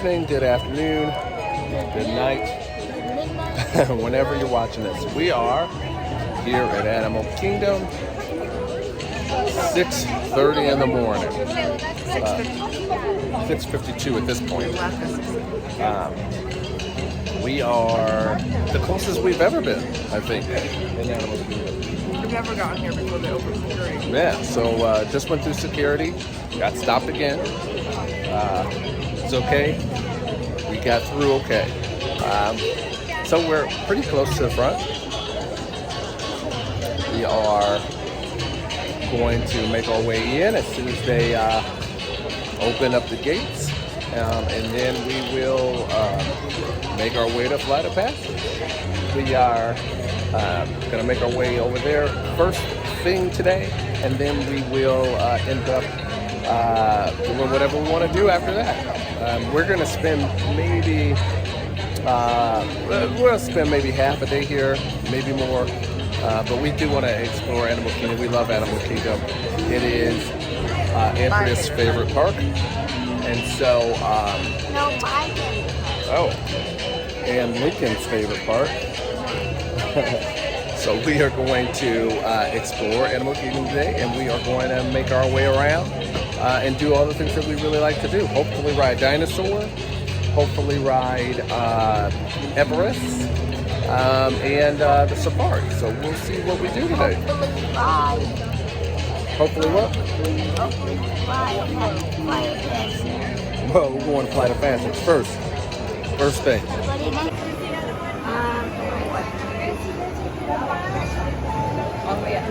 evening, good afternoon, good night, whenever you're watching this. We are here at Animal Kingdom, 6:30 in the morning. 6:52 at this point. We are the closest we've ever been, I think, in Animal Kingdom. We've never gotten here before they opened security. Yeah, so just went through security, got stopped again. It's okay. We got through okay. So we're pretty close to the front. We are going to make our way in as soon as they open up the gates. And then we will make our way to Flight of Passage. We are going to make our way over there first thing today, and then we will end up doing whatever we want to do after that. We're going to spend maybe half a day here, maybe more, but we do want to explore Animal Kingdom. We love Animal Kingdom. It is Andrea's favorite park, and so and Lincoln's favorite park. So we are going to explore Animal Kingdom today, and we are going to make our way around and do all the things that we really like to do. Hopefully ride dinosaur, hopefully ride Everest, and the safari. So we'll see what we do today. Hopefully what? Well, we're going to Flight of Passage first. First thing.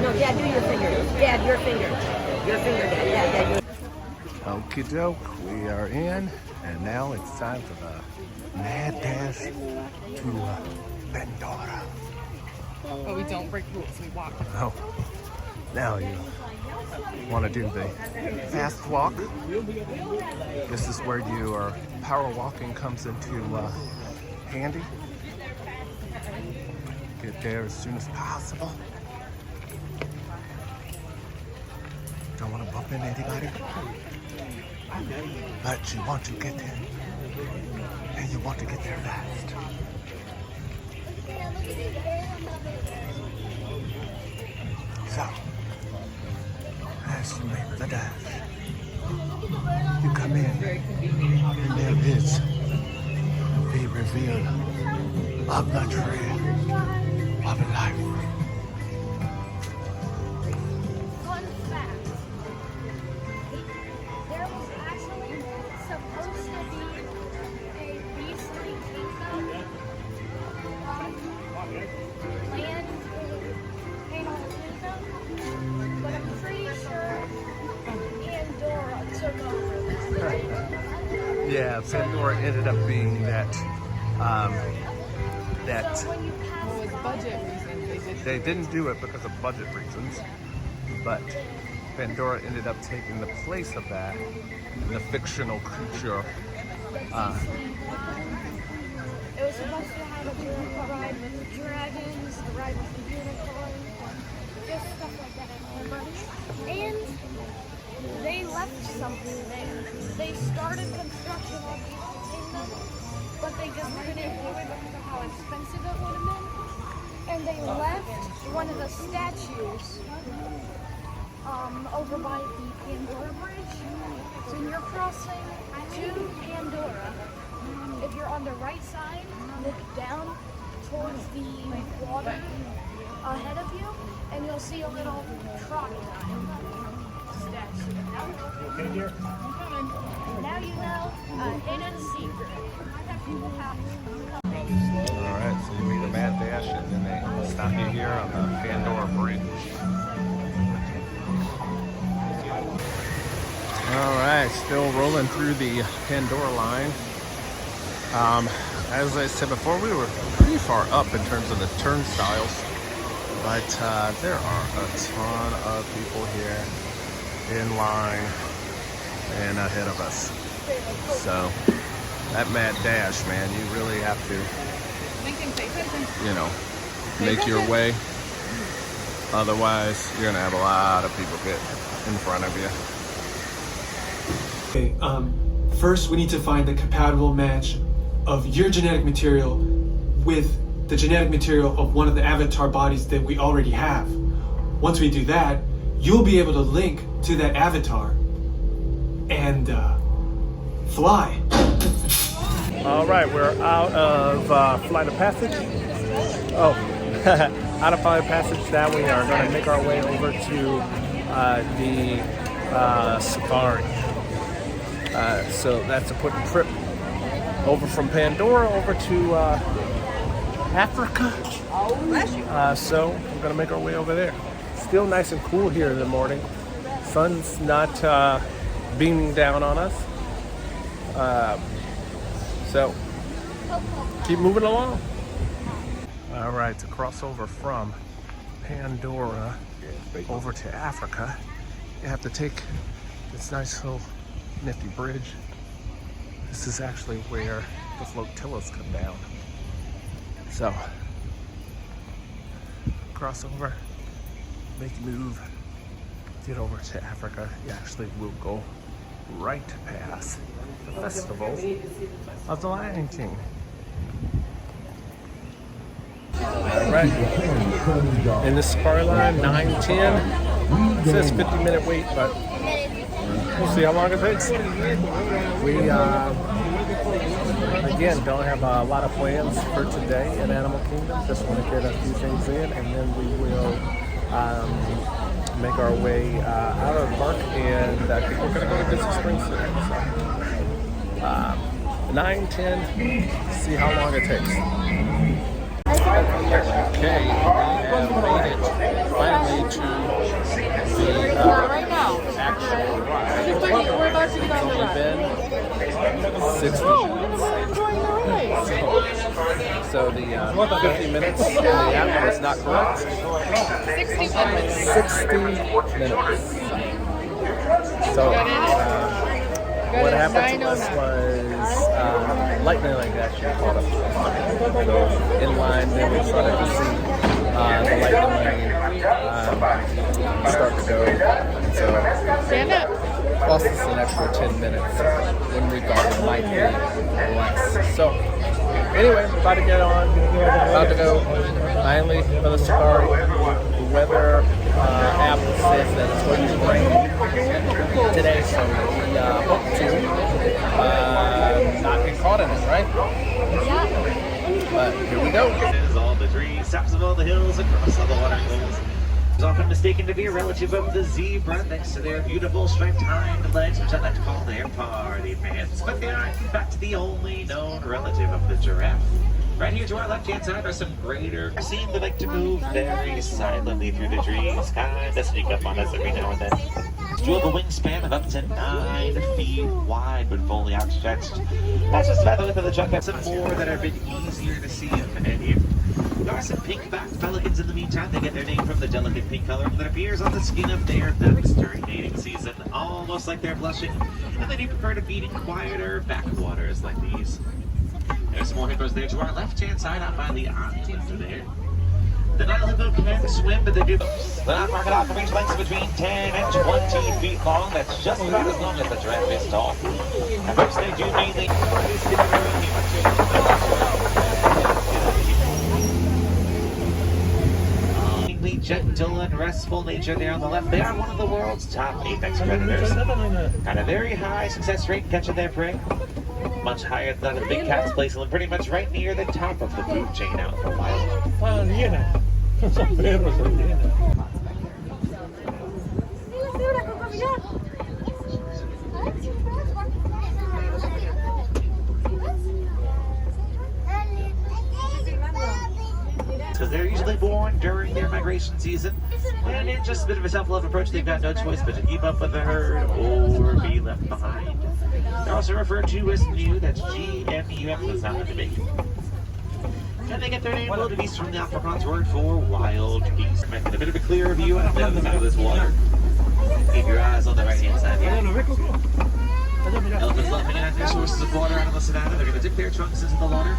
No, Dad, do your finger. Dad, your finger. Your finger, Dad. Yeah, Okie doke, we are in, and now it's time for the mad dash to Pandora. But we don't break rules, we walk. Oh, now you want to do the fast walk. This is where your power walking comes into handy. Get there as soon as possible. Don't want to bump into anybody, but you want to get there, and you want to get there fast. So, as you make the dash, you come in, and there is the reveal of the tree of life. Yeah, Pandora ended up being that. Budget reasons, they didn't do it because of budget reasons, but Pandora ended up taking the place of that, the fictional creature. It was supposed to have a ride with the dragons, a ride with the unicorn, just stuff like that. And they left something there. They started construction on these kingdom, but they just couldn't do it because of how expensive it would have been. And they left one of the statues over by the Pandora Bridge. So when you're crossing to Pandora, if you're on the right side, look down towards the water ahead of you, and you'll see a little crocodile statue. Okay, dear. I'm coming. Now you know a hidden secret. Alright, so you meet a mad dash, and then they stop you here on the Pandora Bridge. Alright, still rolling through the Pandora line. As I said before, we were pretty far up in terms of the turnstiles, but there are a ton of people here in line and ahead of us. So that mad dash, man, you really have to, you know, make your way. Otherwise, you're gonna have a lot of people get in front of you. Okay, first we need to find the compatible match of your genetic material with the genetic material of one of the avatar bodies that we already have. Once we do that, you'll be able to link to that avatar and fly. All right, we're out of Flight of Passage. Oh, out of Flight of Passage. Now we are going to make our way over to the safari. So that's a quick trip over from Pandora over to Africa. So we're going to make our way over there. Still nice and cool here in the morning. Sun's not beaming down on us. So keep moving along. All right, to cross over from Pandora over to Africa, you have to take this nice little nifty bridge. This is actually where the flotillas come down. So cross over, make a move, get over to Africa. You actually will go right past the festival of the Lion King. Alright, in the safari line, 9:10. It says 50-minute wait, but we'll see how long it takes. We, again, don't have a lot of plans for today in Animal Kingdom. Just want to get a few things in, and then we will make our way out of the park, and I think we're going to go to Disney Springs today. So, 9:10, see how long it takes. Okay, we have made it finally to the actual ride. We're about to get on the It's only been 60 minutes. So the 50 minutes in the app was not correct. 60 minutes. So what happened to us was lightning like that actually caught up to us. So in line, then we started to see the lightning lane start to go. So cost us an extra 10 minutes when we thought it might be less. So anyway, about to get on, about to go finally for the safari. The weather app says that it's going to rain today, so we hope to not get caught in it, right? But here we go. All the trees, tops of all the hills, across all the water holes. Is often mistaken to be a relative of the zebra, thanks to their beautiful striped hind legs, which I like to call their party pants. But they are, in fact, the only known relative of the giraffe. Right here to our left-hand side are some greater seen that like to move very silently through the trees, kind of sneak up on us every now and then. To have a wingspan of up to 9 feet wide when fully outstretched. That's just about the width of the truck. That's some more that are a bit easier to see and here. There are some pink-backed pelicans in the meantime. They get their name from the delicate pink color that appears on the skin of their backs during mating season, almost like they're blushing, and they do prefer to feed in quieter backwaters like these. There's some more hippos there to our left-hand side out by the island there. The Nile hippo can swim, but they do. The non-market for reach lengths between 10 and 20 feet long. That's just about as long as the giraffe is tall. At first, they do mainly. Gentle and restful nature there on the left. They are one of the world's top apex predators. Got a very high success rate catching their prey. Much higher than the big cats, placing them pretty much right near the top of the food chain out for wild. Because they're usually born during their migration season, and in just a bit of a self-love approach, they've got no choice but to keep up with the herd or be left behind. They're also referred to as MU, that's G-M-U-M, that's not the debate. And they get their name wildebeest from the Afrikaans word for wild geese. Making a bit of a clearer view and a bit of the of this water. Keep your eyes on the right-hand side here. Elephants love hanging out their sources of water out on the savannah. They're going to dip their trunks into the water,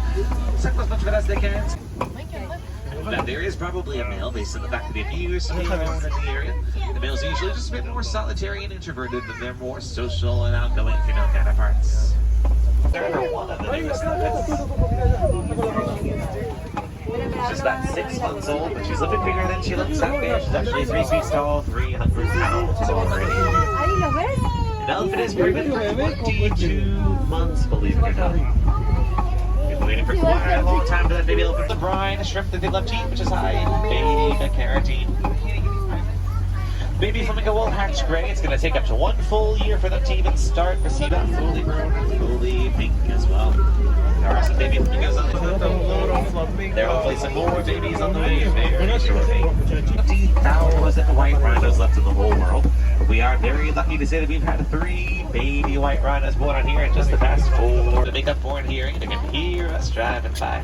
suck as much of it as they can. Now, there is probably a male based on the fact that if you used to be known in the area, the males are usually just a bit more solitary and introverted than their more social and outgoing female counterparts. They're one of the newest She's just about 6 months old, but she's a bit bigger than she looks out there. She's actually 3 feet tall, 300 pounds already. An elephant is pregnant for 22 months, believe it or not. We've been waiting for quite a long time for that baby elephant. The brine, a shrimp that they love to eat, which is high in beta-carotene. Baby flamingo will hatch gray. It's going to take up to 1 full year for them to even start. Receive that fully grown and fully pink as well. There are some baby flamingos on the way. There are hopefully some more babies on the way very shortly. 20,000 white rhinos left in the whole world. We are very lucky to say that we've had 3 baby white rhinos born on here in just the past 4. To make up for hearing, they can hear us driving by.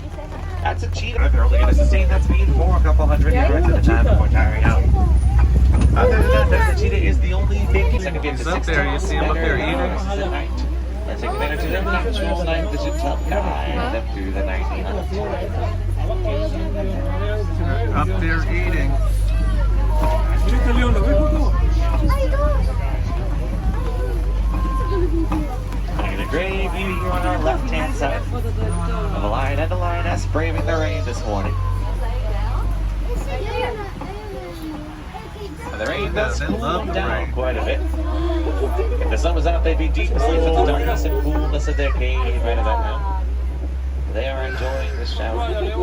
That's a cheetah. They're only going to sustain that speed for a couple hundred yards at a time before tiring out. Other than that, the cheetah is the only big second He's up there, you see him up there eating? Let's take advantage of their natural night vision to help guide them through the night hunt. Up there eating. And a gray beauty here on our left-hand side of a lion and a lioness braving the rain this morning. And the rain does calm down quite a bit. If the sun was out, they'd be deep asleep in the darkness and coolness of their cave right about now. They are enjoying the shower. Make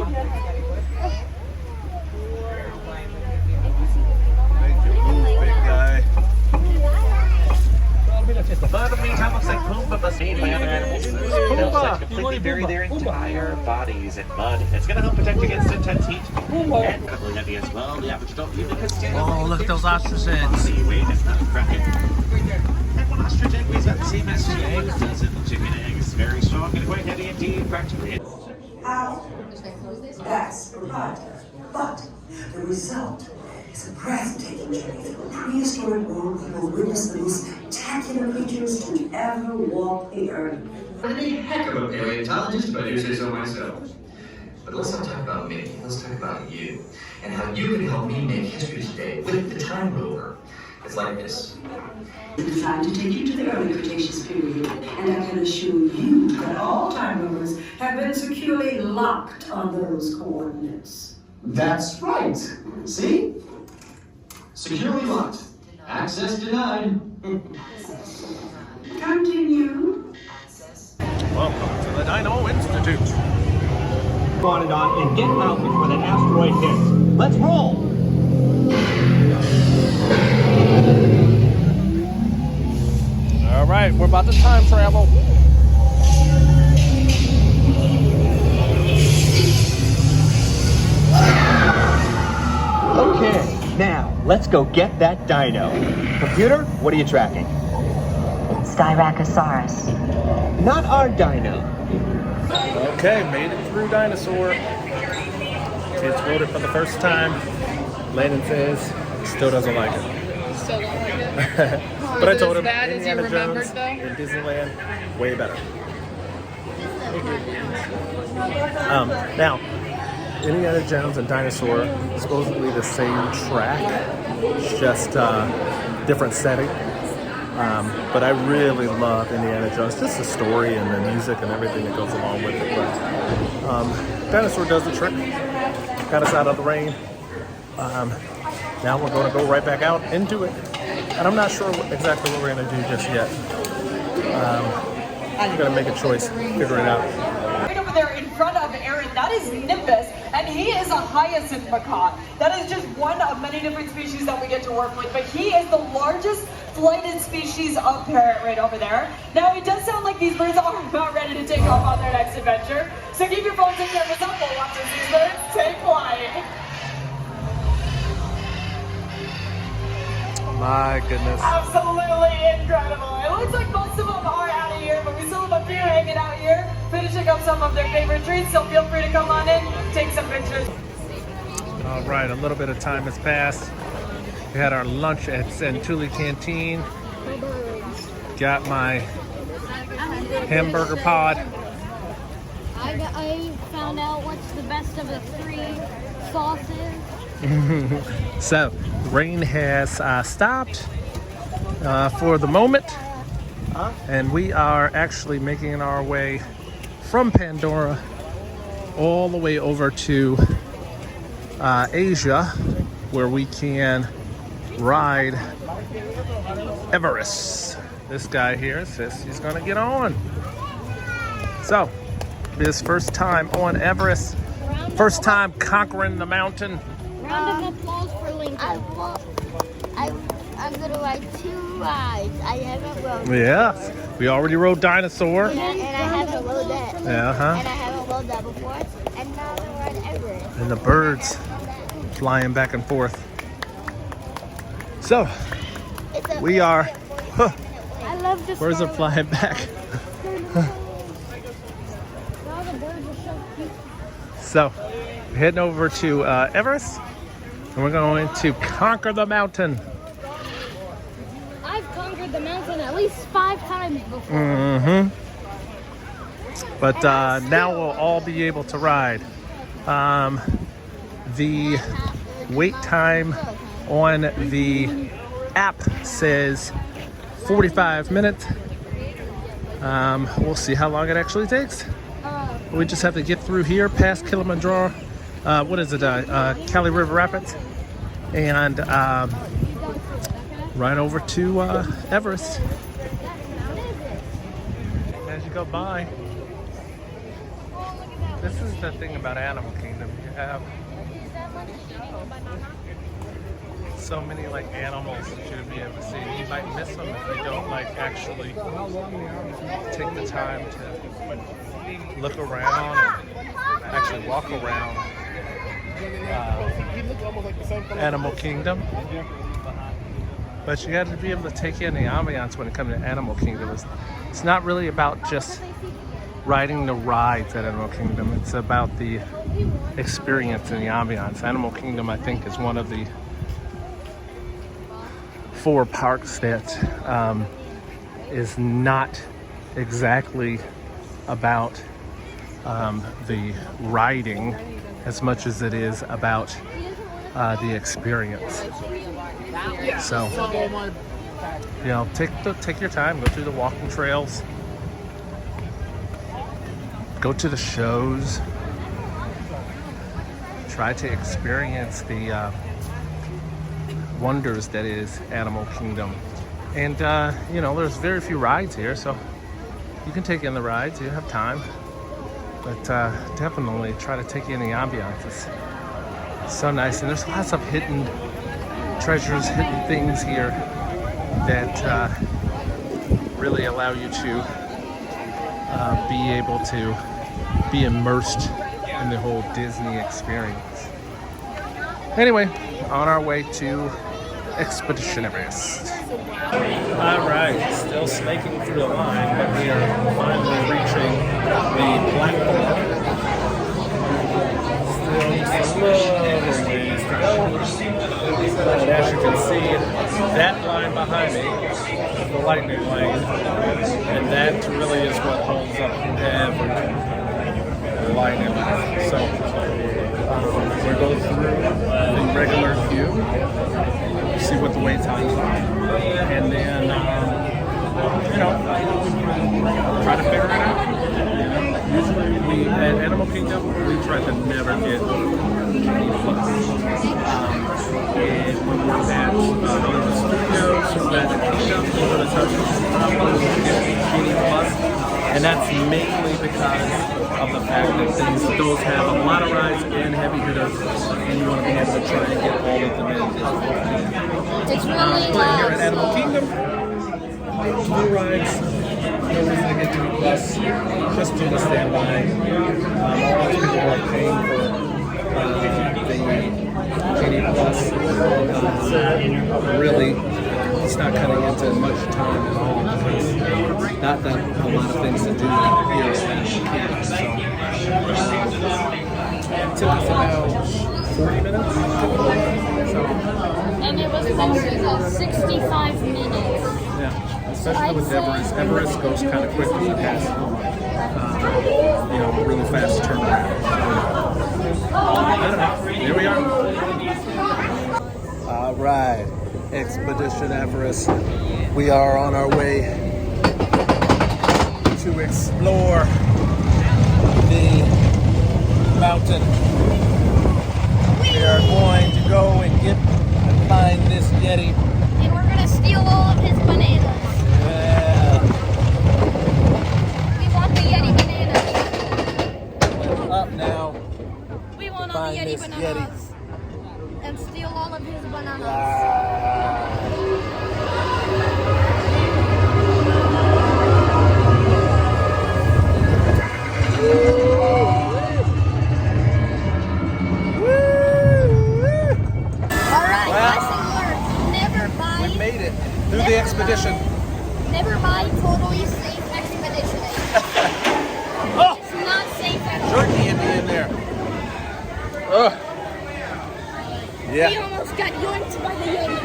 your move, big guy. But in the meantime, looks like Pumbaa must be by other animals. They'll like completely bury their entire bodies in mud. It's going to help protect against intense heat. And incredibly heavy as well. The average adult human could stand up. Oh, look at those ostrich heads. The weight is not cracking. And one ostrich egg weighs about the same as 2 dozen chicken eggs. Very strong and quite heavy indeed, practically. How? That's the part. But the result is a breathtaking journey through a prehistoric world that will witness the most spectacular creatures to ever walk the earth. I'm a heck of a paleontologist, if I do say so myself. But let's not talk about me. Let's talk about you and how you can help me make history today with the time rover. It's like this. Designed to take you to the early Cretaceous period, and I can assure you that all time rovers have been securely locked on those coordinates. That's right. See? Securely locked. Access denied. Continue. Welcome to the Dino Institute. On and on and get out before that asteroid hits. Let's roll! All right, we're about to time travel. Okay, now let's go get that dino. Computer, what are you tracking? Styracosaurus. Not our dino. Okay, made it through dinosaur. Kids rode it for the first time. Landon says still doesn't like it. Still don't like it. But I told him bad as you Indiana remembered, Jones though? in Disneyland, way better. Now, Indiana Jones and Dinosaur, supposedly the same track, just different setting. But I really love Indiana Jones, just the story and the music and everything that goes along with it. But Dinosaur does the trick, got us out of the rain. Now we're going to go right back out into it. And I'm not sure exactly what we're going to do just yet. I'm going to make a choice, figure it out. Right over there in front of Aaron, that is Nimbus, and he is a hyacinth macaque. That is just one of many different species that we get to work with, but he is the largest flighted species of parrot right over there. Now, it does sound like these birds are about ready to take off on their next adventure, so keep your phones and cameras up while watching these birds take flight. My goodness. Absolutely incredible. It looks like most of them are out of here, but we still have a few hanging out here, finishing up some of their favorite treats, so feel free to come on in, take some pictures. All right, a little bit of time has passed. We had our lunch at Santulli Canteen. Got my hamburger pod. I found out what's the best of the 3 sauces. So, rain has stopped for the moment, and we are actually making our way from Pandora all the way over to Asia, where we can ride Everest. This guy here says he's gonna get on. So, his first time on Everest, first time conquering the mountain. Round of applause for Lincoln. I'm gonna ride 2 rides. I haven't rode. Yeah, we already rode Dinosaur. And I haven't rode that. Uh-huh. And I haven't rode that before. And now I'm riding Everest. And the birds flying back and forth. So, we are, I love this. birds are flying back. So, we're heading over to Everest, and we're going to conquer the mountain. I've conquered the mountain at least 5 times before. Mm-hmm. But now we'll all be able to ride. The wait time on the app says 45 minutes. We'll see how long it actually takes. We just have to get through here past Kilimanjaro. What is it? Cali River Rapids. And right over to Everest. As you go by. This is the thing about Animal Kingdom. You have so many like animals that you'll be able to see. You might miss them if you don't like actually take the time to look around and actually walk around Animal Kingdom. But you got to be able to take in the ambiance when it comes to Animal Kingdom. It's not really about just riding the rides at Animal Kingdom. It's about the experience and the ambiance. Animal Kingdom, I think, is one of the 4 parks that is not exactly about the riding as much as it is about the experience. So, you know, take your time, go through the walking trails, go to the shows, try to experience the wonders that is Animal Kingdom. And you know, there's very few rides here, so you can take in the rides, you have time. But definitely try to take in the ambiance. It's so nice, and there's lots of hidden treasures, hidden things here that really allow you to be able to be immersed in the whole Disney experience. Anyway, on our way to Expedition Everest. All right, still snaking through the line, but we are finally reaching the platform. Still just a little ways to go. But as you can see, that line behind me is the lightning lane, and that really is what holds up every lightning lane. So we go through the regular queue, see what the wait times are, and then you know, try to figure it out. Usually we at Animal Kingdom we try to never get Genie Plus. And when we're at the studios or at the Kingdom, we're going to touch Genie Plus, and that's mainly because of the fact that those have a lot of rides and heavy hitters, and you want to be able to try and get all of them in. It's really but here at Animal Kingdom, new rides, no reason to get to the bus, just do the standby. A lot of people are paying for the Genie Plus. Really, it's not cutting into much time at all because not that a lot of things to do here at Animal Kingdom. So, it took us about 40 minutes. So, And it was posted 65 minutes. yeah, especially with Everest. Everest goes kind of quickly. It has, you know, a really fast turnaround. I don't know. Here we are. All right, Expedition Everest. We are on our way to explore the mountain. We are going to go and find this Yeti. And we're gonna steal all of his bananas. Yeah. We want the Yeti bananas. We're up now. We want all the Find Yeti this bananas. And steal all of his bananas. Alright, lesson learned. Never buy. We made it through the expedition. Never buy totally safe expedition. Oh, It's not safe at all. Jordan Yeti in there. Oh. We Yeah, almost got yoinked by the Yeti.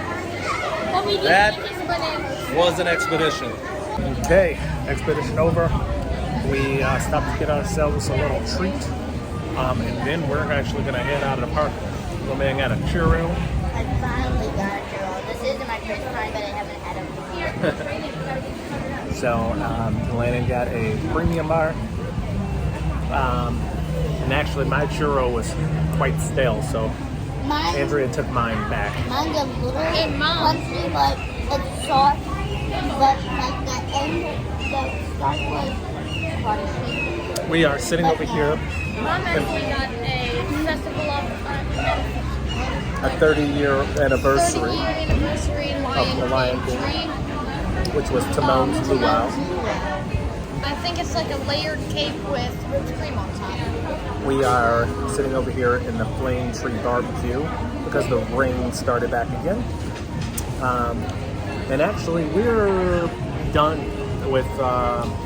But we didn't That- get his bananas. was an expedition. Okay, expedition over. We stopped to get ourselves a little treat. And then we're actually going to head out of the park. We're going at a churro. I finally got a churro. This isn't my first time, but I haven't had them. So Landon got a premium bar. And actually my churro was quite stale, so Andrea took mine back. Mine's a little crunchy, but it's soft. But like the end, the start was crunchy. We are sitting over here, Mom actually got a festival of a 30-year anniversary 30-year anniversary of the Lion Lion King, tree. which was Timon's Luau. I think it's like a layered cake with whipped cream on top. We are sitting over here in the Flame Tree Barbecue because the rain started back again. And actually, we're done with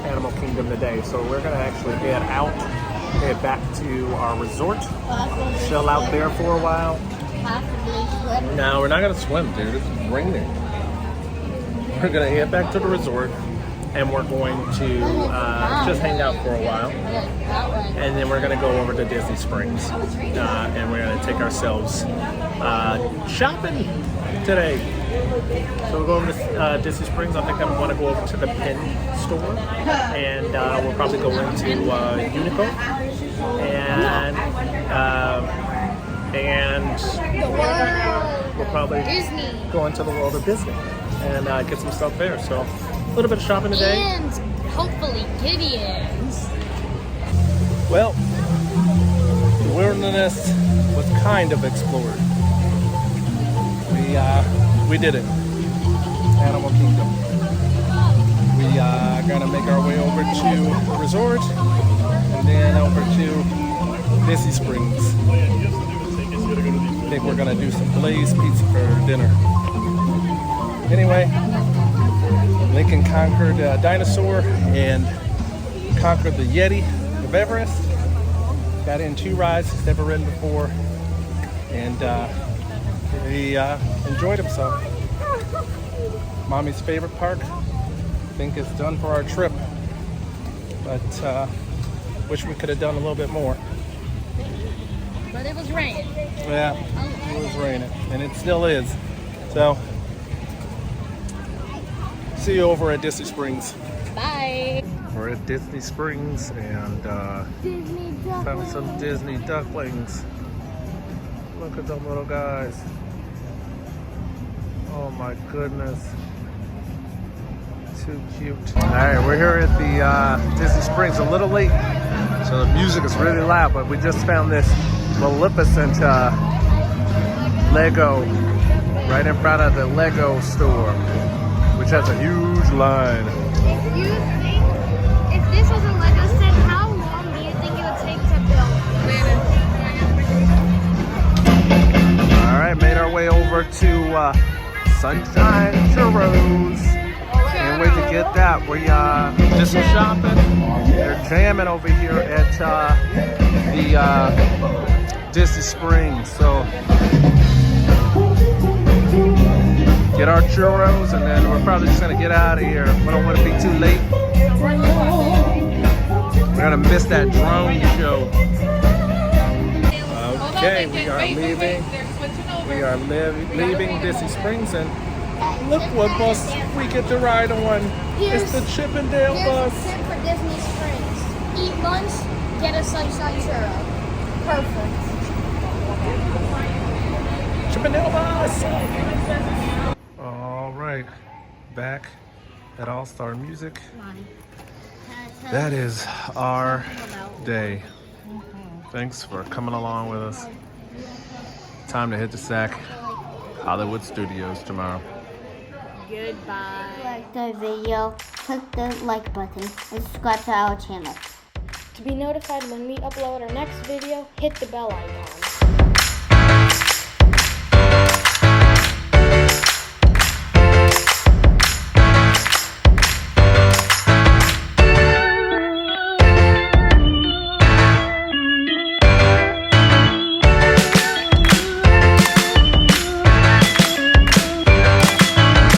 Animal Kingdom today, so we're going to actually head back to our resort, chill out there for a while. No, we're not gonna swim, dude. It's raining. We're going to head back to the resort, and we're going to just hang out for a while. And then we're going to go over to Disney Springs, and we're going to take ourselves shopping today. So we'll go over to Disney Springs. I think I'm going to go over to the Penn store, and we'll probably go into Unico, and we'll probably go into the World of Disney and get some stuff there. So a little bit of shopping today. And hopefully Gideon's. Well, the wilderness was kind of explored. We did it. Animal Kingdom. We are gonna make our way over to the resort and then over to Disney Springs. I think we're gonna do some Blaze Pizza for dinner. Anyway, Lincoln conquered a dinosaur and conquered the Yeti of Everest. Got in 2 rides he's never ridden before, and he enjoyed himself. Mommy's favorite park. I think it's done for our trip, but wish we could have done a little bit more. But it was raining. Yeah, it was raining, and it still is. So, see you over at Disney Springs. Bye. We're at Disney Springs and Disney found some Disney ducklings. Look at them little guys. Oh my goodness. Too cute. Alright, we're here at the Disney Springs, a little late. So the music is really loud, but we just found this Maleficent Lego right in front of the Lego store, which has a huge line. If you think, if this was a Lego set, how long do you think it would take to build? Alright, made our way over to Sunshine Churros. Can't wait to get that. We did some shopping. They're jamming over here at the Disney Springs. So get our churros, and then we're probably just gonna get out of here. We don't want to be too late. We're gonna miss that drone show. Okay, we are leaving. We are leaving Disney Springs, and look what bus we get to ride on. It's the Chippendale bus. Here's the tip for Disney Springs. Eat lunch, get a sunshine churro. Perfect. Chippendale bus. All right, back at All Star Music. That is our day. Thanks for coming along with us. Time to hit the sack. Hollywood Studios tomorrow. Goodbye. Like the video, click the like button, and subscribe to our channel. To be notified when we upload our next video, hit the bell icon.